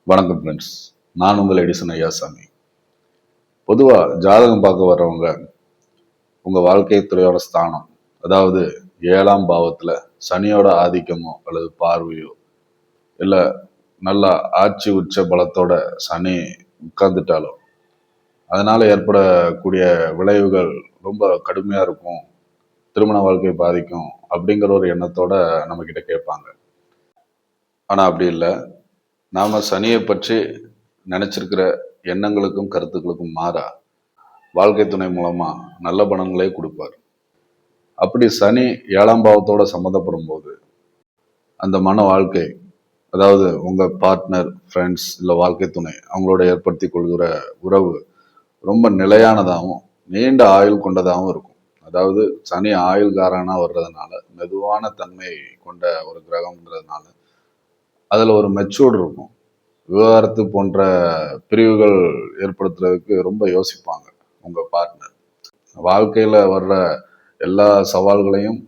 வணக்கம் ஃப்ரெண்ட்ஸ். நான் உங்கள் எடிசன் ஐயாசாமி. பொதுவாக ஜாதகம் பார்க்க வர்றவங்க உங்கள் வாழ்க்கை துறையோட ஸ்தானம், அதாவது 7ஆம் பாவத்தில் சனியோட ஆதிக்கமோ அல்லது பார்வையோ இல்லை நல்ல ஆட்சி உச்ச பலத்தோட சனி உட்கார்ந்துட்டாலோ அதனால் ஏற்படக்கூடிய விளைவுகள் ரொம்ப கடுமையாக இருக்கும், திருமண வாழ்க்கையை பாதிக்கும் அப்படிங்கிற ஒரு எண்ணத்தோட நம்மக்கிட்ட கேட்பாங்க. ஆனால் அப்படி இல்லை. நாம் சனியை பற்றி நினச்சிருக்கிற எண்ணங்களுக்கும் கருத்துக்களுக்கும் மாறா வாழ்க்கை துணை மூலமா நல்ல பலன்களே கொடுப்பார். அப்படி சனி 7ஆம் பாவத்தோட சம்மந்தப்படும் போது அந்த மன வாழ்க்கை, அதாவது உங்க பார்ட்னர், ஃப்ரெண்ட்ஸ் இல்லை வாழ்க்கை துணை அவங்களோட ஏற்படுத்தி கொள்கிற உறவு ரொம்ப நிலையானதாகவும் நீண்ட ஆயுள் கொண்டதாகவும் இருக்கும். அதாவது சனி ஆயுள்காரனா வர்றதுனால மெதுவான தன்மை கொண்ட ஒரு கிரகம்ங்கிறதுனால அதுல ஒரு மெச்சூர்டு இருக்கும். விவாகரத்து போன்ற பிரிவுகள் ஏற்படுத்துறதுக்கு ரொம்ப யோசிப்பாங்க உங்க பார்ட்னர். வாழ்க்கையில வர்ற எல்லா சவால்களையும்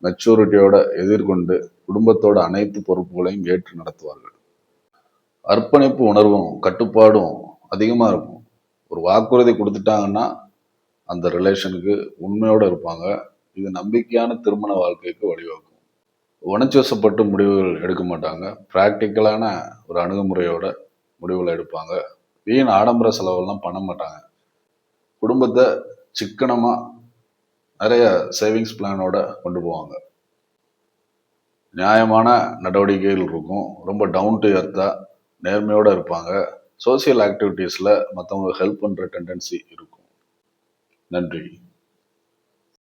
மெச்சூரிட்டியோட எதிர்கொண்டு குடும்பத்தோட அனைத்து பொறுப்புகளையும் ஏற்று நடத்துவார்கள். அர்ப்பணிப்பு உணர்வும் கட்டுப்பாடும் அதிகமா இருக்கும். ஒரு வாக்குறுதி கொடுத்துட்டாங்கன்னா அந்த ரிலேஷனுக்கு உண்மையோட இருப்பாங்க. இது நம்பிக்கையான திருமண வாழ்க்கைக்கு வழிவகுக்கும். உணர்ச்சி வசப்பட்டு முடிவுகள் எடுக்க மாட்டாங்க. பிராக்டிக்கலான ஒரு அணுகுமுறையோட முடிவுகளை எடுப்பாங்க. வீண் ஆடம்பர செலவெல்லாம் பண்ண மாட்டாங்க. குடும்பத்தை சிக்கனமா நிறைய சேவிங்ஸ் பிளானோட கொண்டு போவாங்க. நியாயமான நடவடிக்கைகள் இருக்கும். ரொம்ப டவுன் டு எர்த்தா நேர்மையோட இருப்பாங்க. சோசியல் ஆக்டிவிட்டீஸ்ல மற்றவங்களுக்கு ஹெல்ப் பண்ற டெண்டன்சி இருக்கும். நன்றி.